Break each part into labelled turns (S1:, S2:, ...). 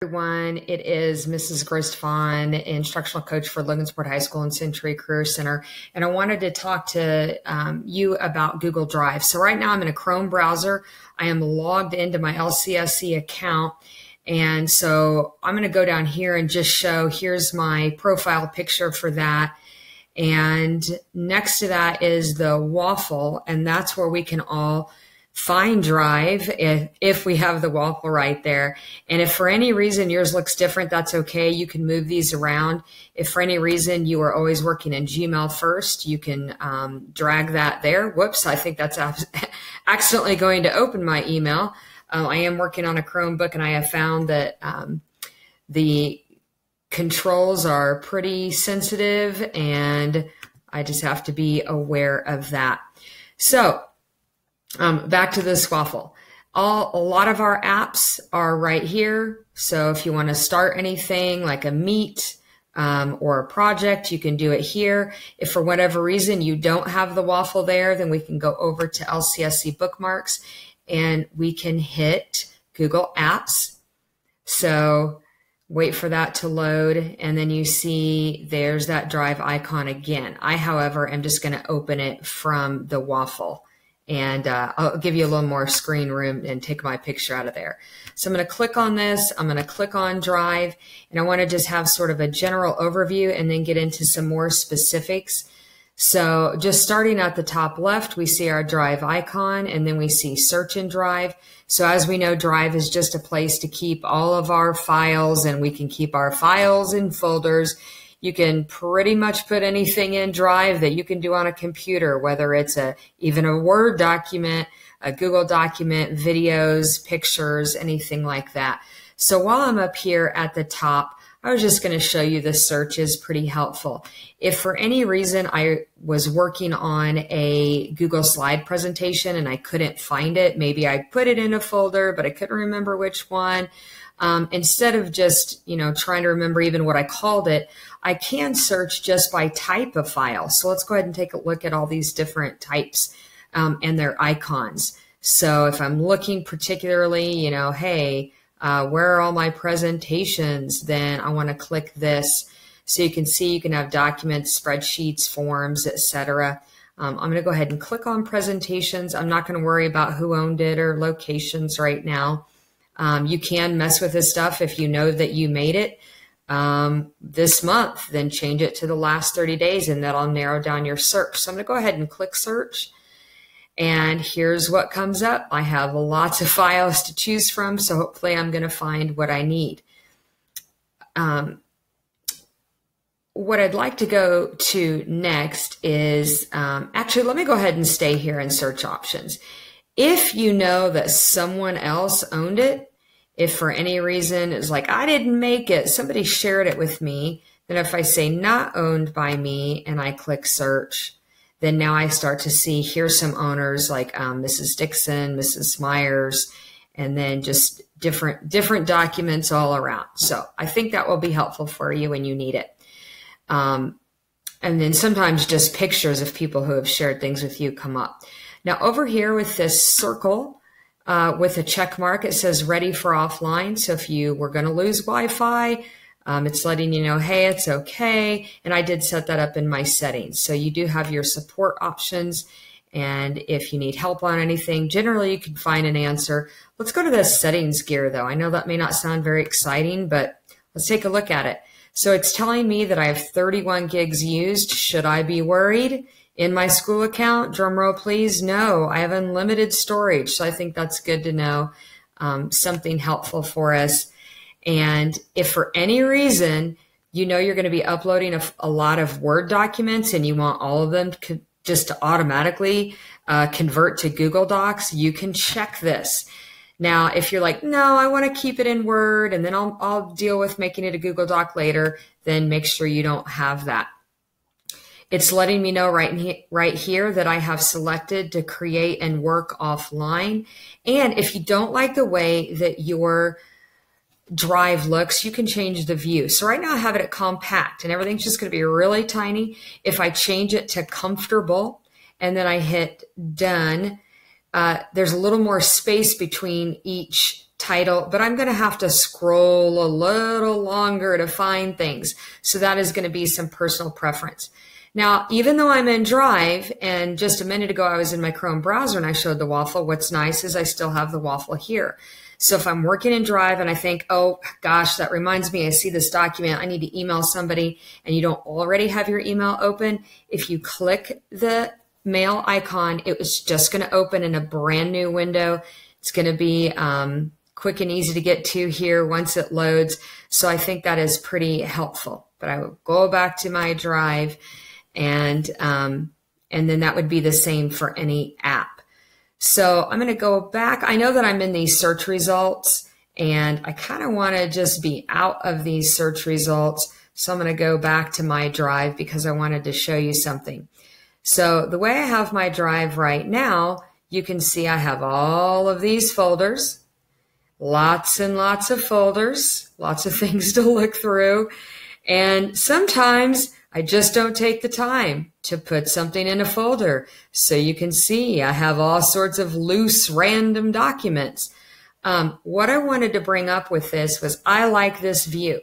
S1: Everyone, it is Mrs. Gristfon, instructional coach for Logansport High School and Century Career Center, and I wanted to talk to you about Google Drive. So right now I'm in a Chrome browser. I am logged into my LCSC account, and so I'm going to go down here and just show, here's my profile picture for that, and next to that is the Waffle, and that's where we can all find Drive if we have the Waffle right there. And if for any reason yours looks different, that's okay. You can move these around. If for any reason you are always working in Gmail first, you can drag that there. Whoops, I think that's accidentally going to open my email. I am working on a Chromebook, and I have found that the controls are pretty sensitive, and I just have to be aware of that. So back to this Waffle. A lot of our apps are right here. So if you want to start anything like a meet or a project, you can do it here. If for whatever reason you don't have the Waffle there, then we can go over to LCSC bookmarks and we can hit Google Apps. So wait for that to load, and then you see there's that Drive icon again. I, however, am just going to open it from the Waffle. And I'll give you a little more screen room and take my picture out of there. So I'm going to click on this. I'm going to click on Drive, and I want to just have sort of a general overview and then get into some more specifics. So just starting at the top left, we see our Drive icon, and then we see Search in Drive. So as we know, Drive is just a place to keep all of our files, and we can keep our files in folders. You can pretty much put anything in Drive that you can do on a computer, whether it's even a Word document, a Google document, videos, pictures, anything like that. So while I'm up here at the top, I was just going to show you the search is pretty helpful. If for any reason I was working on a Google slide presentation and I couldn't find it, maybe I put it in a folder, but I couldn't remember which one. Instead of just, trying to remember even what I called it, I can search just by type of file. So let's go ahead and take a look at all these different types and their icons. So if I'm looking particularly, hey, where are all my presentations? Then I want to click this. So you can see you can have documents, spreadsheets, forms, etc. I'm going to go ahead and click on presentations. I'm not going to worry about who owned it or locations right now. You can mess with this stuff if you know that you made it this month, then change it to the last 30 days, and that'll narrow down your search. So I'm going to go ahead and click search, and here's what comes up. I have lots of files to choose from, so hopefully I'm going to find what I need. What I'd like to go to next is, actually, let me go ahead and stay here in search options. If you know that someone else owned it, if for any reason it's like, I didn't make it, somebody shared it with me, then if I say not owned by me and I click search, then now I start to see here's some owners like Mrs. Dixon, Mrs. Myers, and then just different documents all around. So I think that will be helpful for you when you need it. And then sometimes just pictures of people who have shared things with you come up. Now over here with this circle with a check mark, it says ready for offline. So if you were going to lose Wi-Fi, it's letting you know, hey, it's okay. And I did set that up in my settings. So you do have your support options. And if you need help on anything, generally you can find an answer. Let's go to the settings gear though. I know that may not sound very exciting, but let's take a look at it. So it's telling me that I have 31 gigs used. Should I be worried? In my school account, drum roll please, no, I have unlimited storage. So I think that's good to know, something helpful for us. And if for any reason, you're going to be uploading a lot of Word documents and you want all of them just to automatically convert to Google Docs, you can check this. Now, if you're like, no, I want to keep it in Word and then I'll deal with making it a Google Doc later, then make sure you don't have that. It's letting me know right here that I have selected to create and work offline. And if you don't like the way that your Drive looks, you can change the view. So right now I have it at compact and everything's just going to be really tiny. If I change it to comfortable and then I hit done, there's a little more space between each title, but I'm going to have to scroll a little longer to find things. So that is going to be some personal preference. Now, even though I'm in Drive, and just a minute ago I was in my Chrome browser and I showed the Waffle, what's nice is I still have the Waffle here. So if I'm working in Drive and I think, oh gosh, that reminds me, I see this document, I need to email somebody, and you don't already have your email open, if you click the mail icon, it was just going to open in a brand new window. It's going to be quick and easy to get to here once it loads. So I think that is pretty helpful. But I will go back to my Drive, and then that would be the same for any app. So I'm going to go back. I know that I'm in these search results, and I kind of want to just be out of these search results. So I'm going to go back to my Drive because I wanted to show you something. So the way I have my Drive right now, you can see I have all of these folders, lots and lots of folders, lots of things to look through. And sometimes I just don't take the time to put something in a folder. So you can see I have all sorts of loose, random documents. What I wanted to bring up with this was I like this view.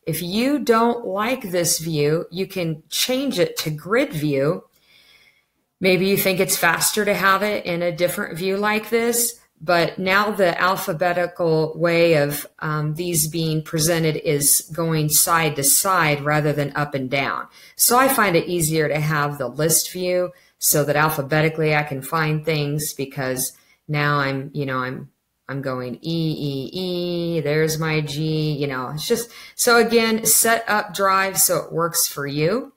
S1: If you don't like this view, you can change it to grid view. Maybe you think it's faster to have it in a different view like this. But now the alphabetical way of these being presented is going side to side rather than up and down. So I find it easier to have the list view so that alphabetically I can find things, because now I'm going E, E, E, there's my G, it's just, so again, set up Drive so it works for you.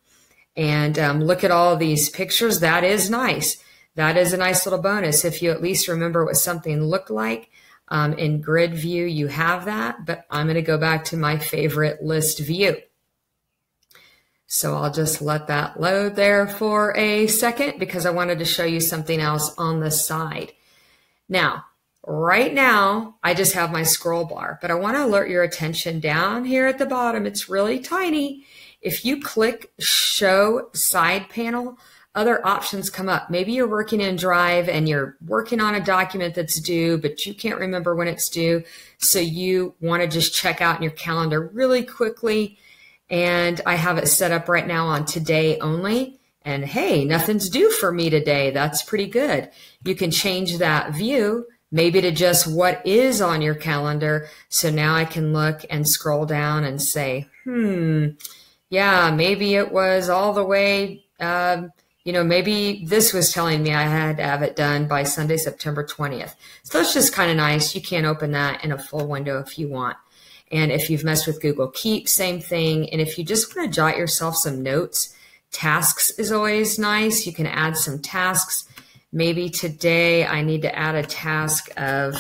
S1: And look at all these pictures. That is nice. That is a nice little bonus. If you at least remember what something looked like in grid view, you have that. But I'm going to go back to my favorite list view. So I'll just let that load there for a second because I wanted to show you something else on the side. Now, right now, I just have my scroll bar, but I want to alert your attention down here at the bottom. It's really tiny. If you click Show Side Panel, other options come up. Maybe you're working in Drive and you're working on a document that's due, but you can't remember when it's due. So you want to just check out in your calendar really quickly. And I have it set up right now on today only. And hey, nothing's due for me today. That's pretty good. You can change that view maybe to just what is on your calendar. So now I can look and scroll down and say, yeah, maybe it was all the way, maybe this was telling me I had to have it done by Sunday, September 20th. So it's just kind of nice. You can open that in a full window if you want. And if you've messed with Google Keep, same thing. And if you just want to jot yourself some notes, tasks is always nice. You can add some tasks. Maybe today I need to add a task of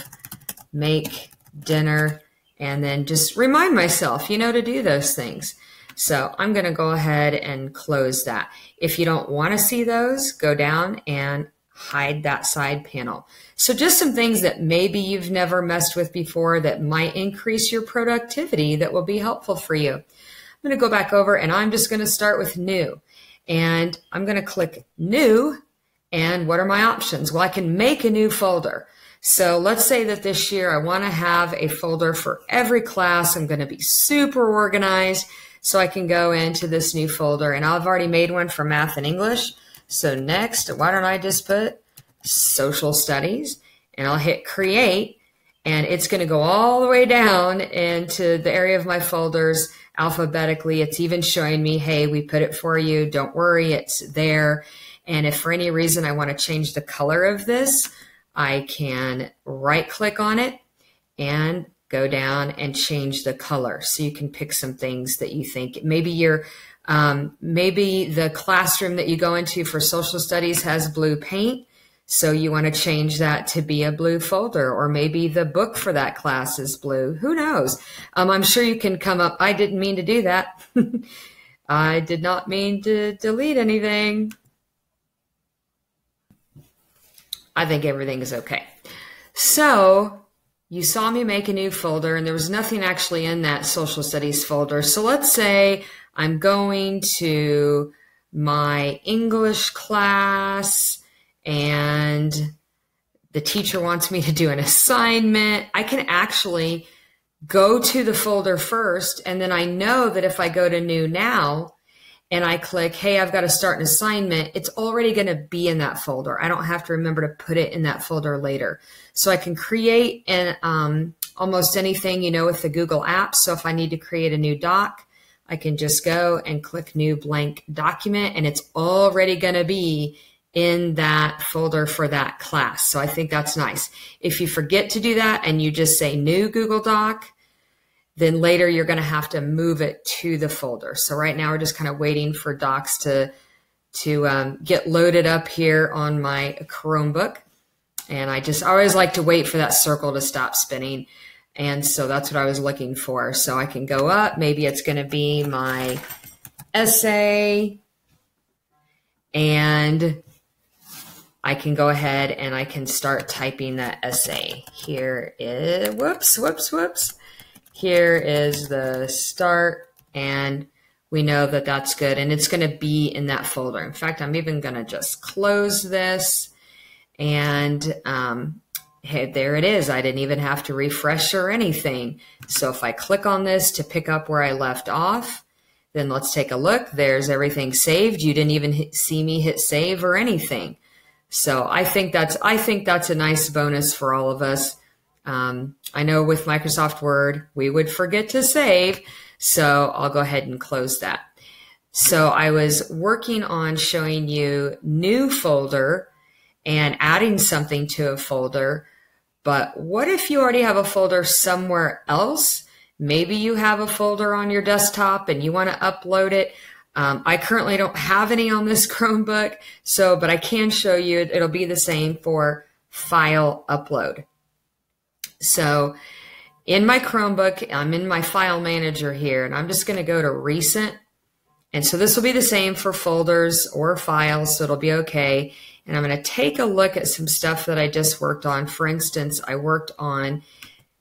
S1: make dinner and then just remind myself, to do those things. So I'm going to go ahead and close that. If you don't want to see those, go down and hide that side panel. So just some things that maybe you've never messed with before that might increase your productivity that will be helpful for you. I'm going to go back over and I'm just going to start with new. And I'm going to click new. And what are my options? Well, I can make a new folder. So let's say that this year I want to have a folder for every class. I'm going to be super organized. So I can go into this new folder, and I've already made one for math and English. So next, why don't I just put social studies, and I'll hit create, and it's going to go all the way down into the area of my folders alphabetically. It's even showing me, hey, we put it for you. Don't worry, it's there. And if for any reason I want to change the color of this, I can right click on it and go down and change the color. So you can pick some things that you think maybe maybe the classroom that you go into for social studies has blue paint. So you want to change that to be a blue folder, or maybe the book for that class is blue. Who knows? I'm sure you can come up. I didn't mean to do that. I did not mean to delete anything. I think everything is okay. So you saw me make a new folder, and there was nothing actually in that social studies folder. So let's say I'm going to my English class and the teacher wants me to do an assignment, I can actually go to the folder first. And then I know that if I go to new now and I click, hey, I've got to start an assignment, it's already going to be in that folder. I don't have to remember to put it in that folder later. So I can create an, almost anything, you know, with the Google Apps. So if I need to create a new doc, I can just go and click new blank document, and it's already going to be in that folder for that class. So I think that's nice. If you forget to do that and you just say new Google Doc, then later you're going to have to move it to the folder. So right now we're just kind of waiting for docs to get loaded up here on my Chromebook. And I always like to wait for that circle to stop spinning. And so that's what I was looking for. So I can go up, maybe it's going to be my essay, and I can go ahead and I can start typing that essay. Here is, whoops. Here is the start, and we know that that's good, and it's going to be in that folder. In fact, I'm even going to just close this, and hey, there it is. I didn't even have to refresh or anything. So if I click on this to pick up where I left off, then let's take a look. There's everything saved. You didn't even see me hit save or anything. So I think that's a nice bonus for all of us. I know with Microsoft Word, we would forget to save. So I'll go ahead and close that. So I was working on showing you new folder and adding something to a folder. But what if you already have a folder somewhere else? Maybe you have a folder on your desktop and you want to upload it. I currently don't have any on this Chromebook, but I can show you. It'll be the same for file upload. So in my Chromebook, I'm in my file manager here, and I'm just going to go to recent. And so this will be the same for folders or files, so it'll be okay. And I'm going to take a look at some stuff that I just worked on. For instance, I worked on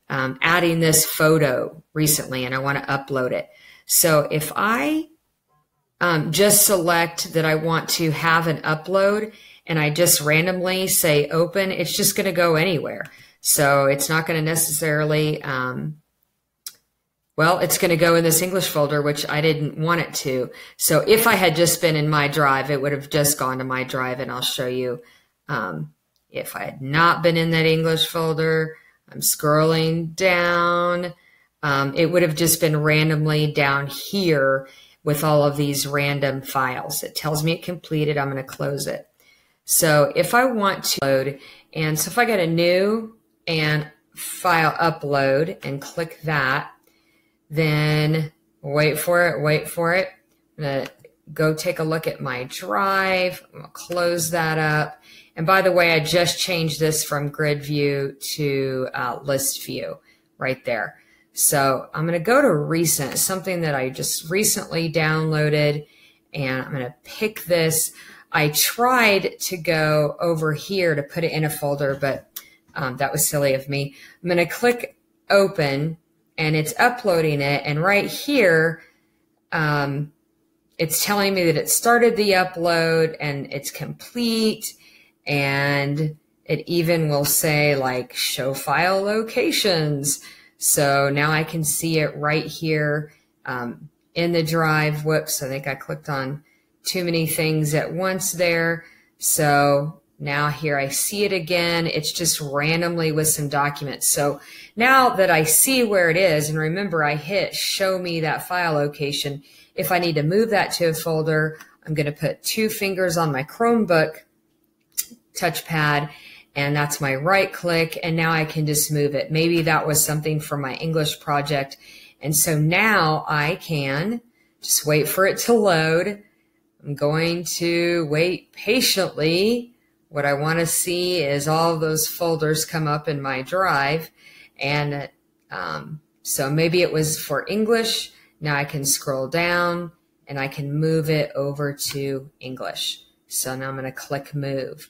S1: adding this photo recently, and I want to upload it. So if I just select that I want to have an upload, and I just randomly say open, it's just going to go anywhere. So it's not going to necessarily, well, it's going to go in this English folder, which I didn't want it to. So if I had just been in my drive, it would have just gone to my drive, and I'll show you if I had not been in that English folder. I'm scrolling down. It would have just been randomly down here with all of these random files. It tells me it completed. I'm going to close it. So if I want to load, and so if I get a new and file upload and click that, then wait for it. I'm going to go take a look at my drive. I'm going to close that up. And by the way, I just changed this from grid view to list view right there. So I'm going to go to recent, something that I just recently downloaded, and I'm going to pick this. I tried to go over here to put it in a folder, but that was silly of me. I'm going to click open, and it's uploading it. And right here, it's telling me that it started the upload and it's complete. And it even will say like show file locations. So now I can see it right here in the drive. Whoops, I think I clicked on too many things at once there. So now here I see it again. It's just randomly with some documents. So now that I see where it is, and remember I hit show me that file location, if I need to move that to a folder, I'm going to put 2 fingers on my Chromebook touchpad, and that's my right click, and now I can just move it. Maybe that was something for my English project. And so now I can just wait for it to load. I'm going to wait patiently. What I want to see is all of those folders come up in my drive. And so maybe it was for English. Now I can scroll down and I can move it over to English. So now I'm going to click move.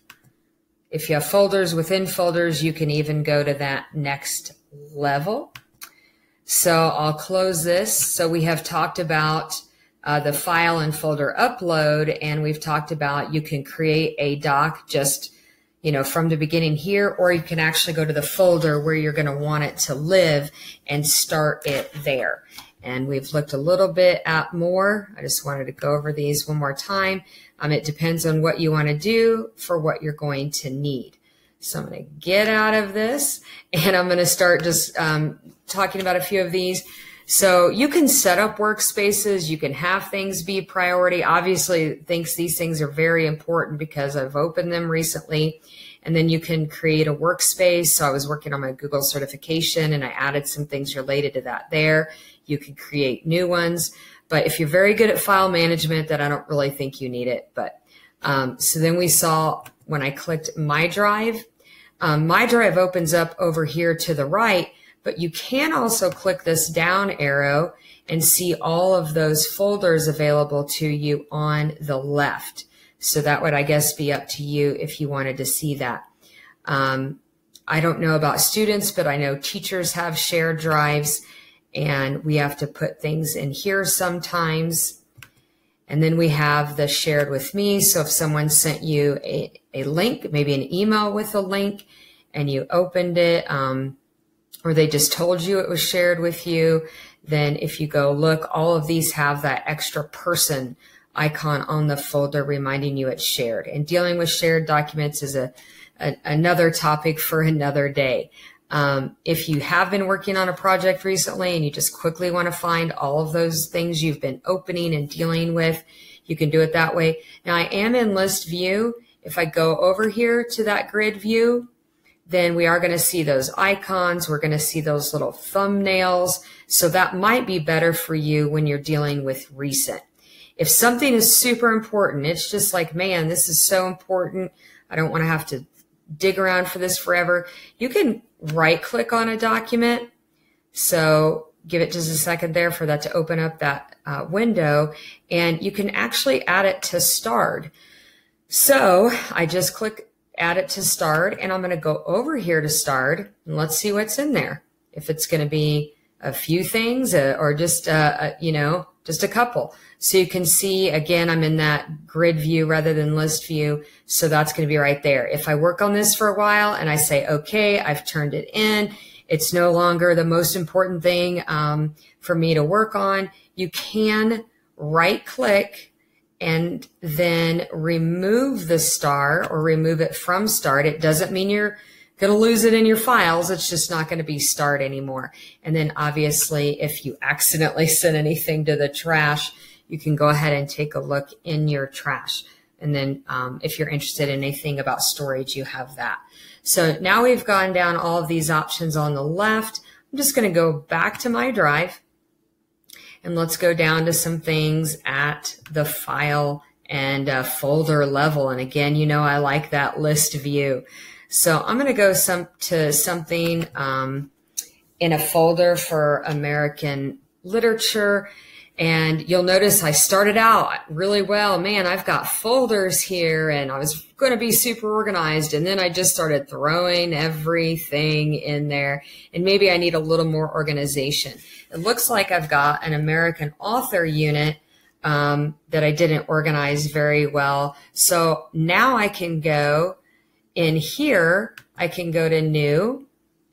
S1: If you have folders within folders, you can even go to that next level. So I'll close this. So we have talked about the file and folder upload, and we've talked about you can create a doc just, from the beginning here, or you can actually go to the folder where you're going to want it to live and start it there. And we've looked a little bit at more. I just wanted to go over these one more time. It depends on what you want to do for what you're going to need. So I'm going to get out of this and I'm going to start just talking about a few of these. So you can set up workspaces. You can have things be priority. Obviously, these things are very important because I've opened them recently. And then you can create a workspace. So I was working on my Google certification and I added some things related to that there. You can create new ones. But if you're very good at file management, then I don't really think you need it. But so then we saw when I clicked My Drive opens up over here to the right. But you can also click this down arrow and see all of those folders available to you on the left. So that would, I guess, be up to you if you wanted to see that. I don't know about students, but I know teachers have shared drives and we have to put things in here sometimes. And then we have the shared with me. So if someone sent you a link, maybe an email with a link and you opened it, or they just told you it was shared with you, then if you go look, all of these have that extra person icon on the folder reminding you it's shared. And dealing with shared documents is another topic for another day. If you have been working on a project recently and you just quickly want to find all of those things you've been opening and dealing with, you can do it that way. Now I am in list view. If I go over here to that grid view, then we are going to see those icons. We're going to see those little thumbnails. So that might be better for you when you're dealing with recent. If something is super important, it's just like, man, this is so important. I don't want to have to dig around for this forever. You can right click on a document. So give it just a second there for that to open up that window. And you can actually add it to starred. So I just click add it to starred, and I'm going to go over here to starred, and let's see what's in there. If it's going to be a few things or just, just a couple. So you can see, again, I'm in that grid view rather than list view. So that's going to be right there. If I work on this for a while and I say, okay, I've turned it in, it's no longer the most important thing for me to work on, you can right click and then remove the star or remove it from starred. It doesn't mean you're going to lose it in your files. It's just not going to be starred anymore. And then obviously, if you accidentally send anything to the trash, you can go ahead and take a look in your trash. And then if you're interested in anything about storage, you have that. So now we've gone down all of these options on the left. I'm just going to go back to my drive. And let's go down to some things at the file and folder level. And again, I like that list view. So I'm going to go to something in a folder for American literature. And you'll notice I started out really well. Man, I've got folders here and I was going to be super organized. And then I just started throwing everything in there. And maybe I need a little more organization. It looks like I've got an American author unit that I didn't organize very well. So now I can go in here. I can go to new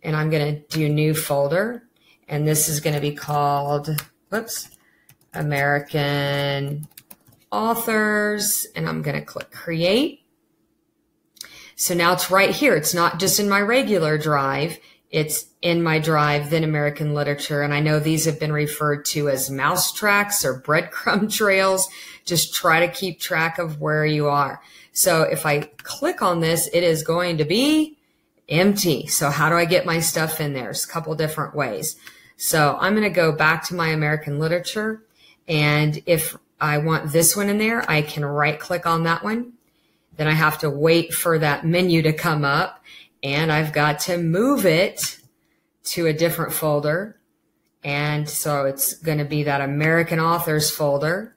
S1: and I'm going to do new folder. And this is going to be called, American authors. And I'm going to click create. So now it's right here. It's not just in my regular drive. It's in my drive, then American literature. And I know these have been referred to as mouse tracks or breadcrumb trails. Just try to keep track of where you are. So if I click on this, it is going to be empty. So how do I get my stuff in there? There's a couple different ways. So I'm going to go back to my American literature. And if I want this one in there, I can right click on that one. Then I have to wait for that menu to come up. And I've got to move it to a different folder. And so it's going to be that American authors folder.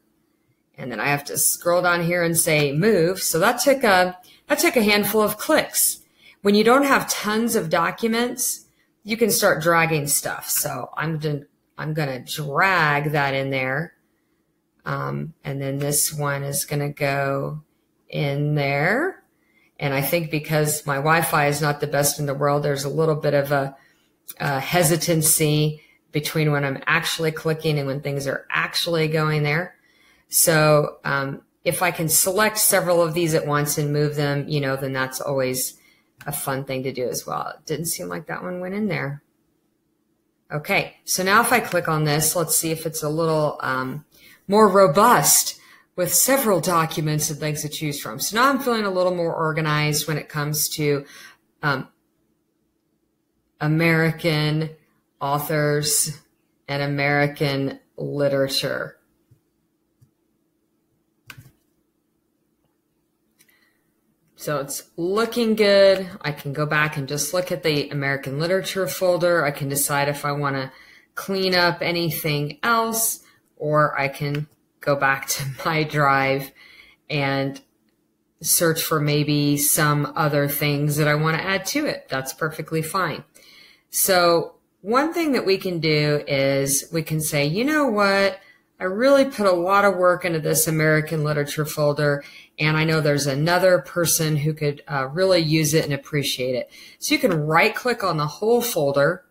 S1: And then I have to scroll down here and say move. So that took a handful of clicks. When you don't have tons of documents, you can start dragging stuff. So I'm going to drag that in there. And then this one is going to go in there. And I think because my Wi-Fi is not the best in the world, there's a little bit of a hesitancy between when I'm actually clicking and when things are actually going there. So if I can select several of these at once and move them, you know, then that's always a fun thing to do as well. It didn't seem like that one went in there. Okay, so now if I click on this, let's see if it's a little more robust with several documents and things to choose from. So now I'm feeling a little more organized when it comes to American authors and American literature. So it's looking good. I can go back and just look at the American literature folder. I can decide if I want to clean up anything else, or I can go back to my drive and search for maybe some other things that I want to add to it. That's perfectly fine. So one thing that we can do is we can say, you know what? I really put a lot of work into this American literature folder, and I know there's another person who could really use it and appreciate it. So you can right click on the whole folder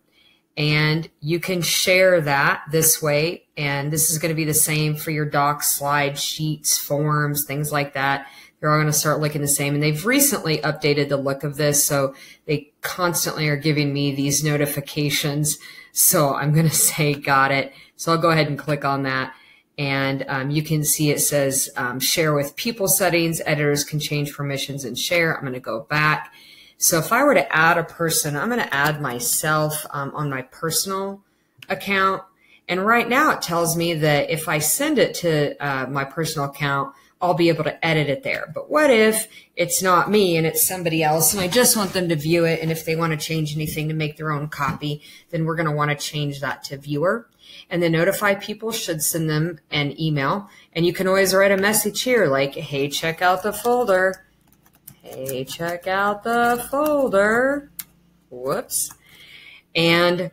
S1: and you can share that this way. And this is going to be the same for your docs, slides, sheets, forms, things like that. They're all going to start looking the same. And they've recently updated the look of this, so they constantly are giving me these notifications. So I'm going to say got it. So I'll go ahead and click on that. And you can see it says share with people settings. Editors can change permissions and share. I'm going to go back. So if I were to add a person, I'm going to add myself on my personal account. And right now it tells me that if I send it to my personal account, I'll be able to edit it there. But what if it's not me and it's somebody else and I just want them to view it, and if they want to change anything to make their own copy, then we're going to want to change that to viewer. And the notify people should send them an email. And you can always write a message here like, hey, check out the folder. Hey, check out the folder. Whoops. And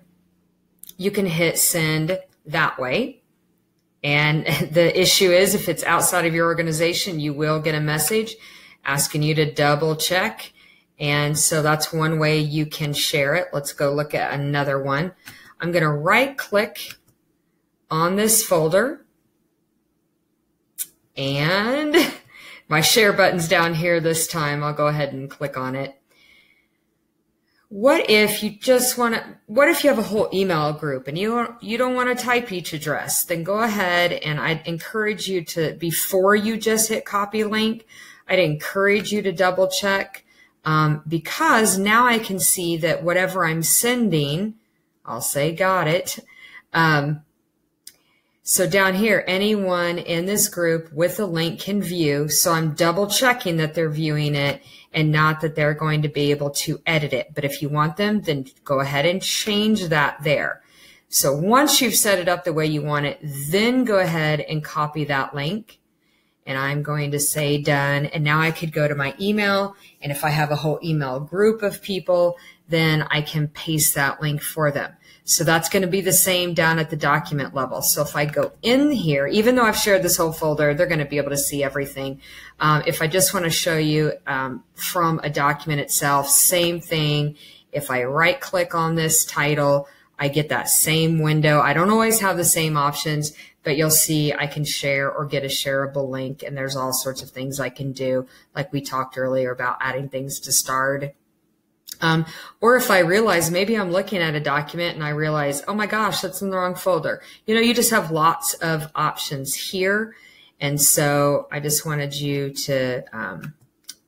S1: you can hit send that way. And the issue is if it's outside of your organization, you will get a message asking you to double check. And so that's one way you can share it. Let's go look at another one. I'm going to right click on this folder, and my share button's down here this time. I'll go ahead and click on it. What if you just want to, what if you have a whole email group and you don't want to type each address? Then go ahead, and I'd encourage you to, before you just hit copy link, I'd encourage you to double check because now I can see that whatever I'm sending, I'll say got it. So down here, anyone in this group with a link can view. So I'm double checking that they're viewing it and not that they're going to be able to edit it. But if you want them, then go ahead and change that there. So once you've set it up the way you want it, then go ahead and copy that link. And I'm going to say done. And now I could go to my email. And if I have a whole email group of people, then I can paste that link for them. So that's going to be the same down at the document level. So if I go in here, even though I've shared this whole folder, they're going to be able to see everything. If I just want to show you from a document itself, same thing. If I right click on this title, I get that same window. I don't always have the same options, but you'll see I can share or get a shareable link, and there's all sorts of things I can do, like we talked earlier about adding things to starred. Or if I realize maybe I'm looking at a document and I realize, oh my gosh, that's in the wrong folder. You know, you just have lots of options here. And so I just wanted you to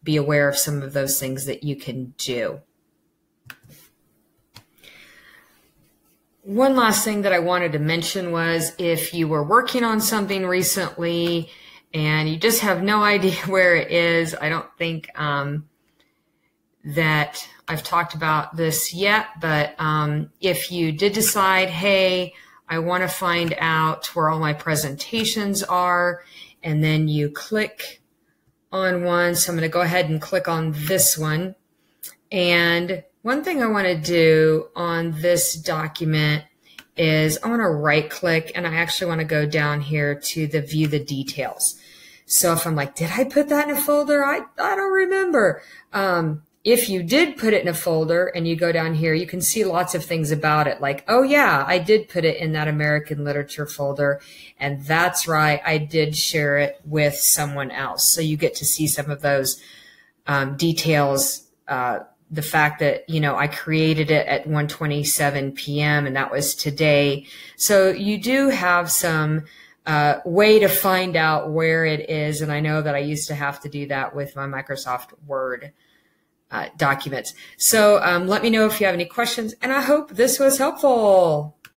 S1: be aware of some of those things that you can do. One last thing that I wanted to mention was if you were working on something recently and you just have no idea where it is, I don't think that I've talked about this yet, but if you did decide, hey, I want to find out where all my presentations are, and then you click on one. So I'm going to go ahead and click on this one. And one thing I want to do on this document is I want to right click, and I actually want to go down here to the view the details. So if I'm like, did I put that in a folder? I don't remember. If you did put it in a folder and you go down here, you can see lots of things about it. Like, oh yeah, I did put it in that American literature folder. And that's right, I did share it with someone else. So you get to see some of those details. The fact that, you know, I created it at 1:27 p.m. and that was today. So you do have some way to find out where it is. And I know that I used to have to do that with my Microsoft Word documents. So let me know if you have any questions, and I hope this was helpful.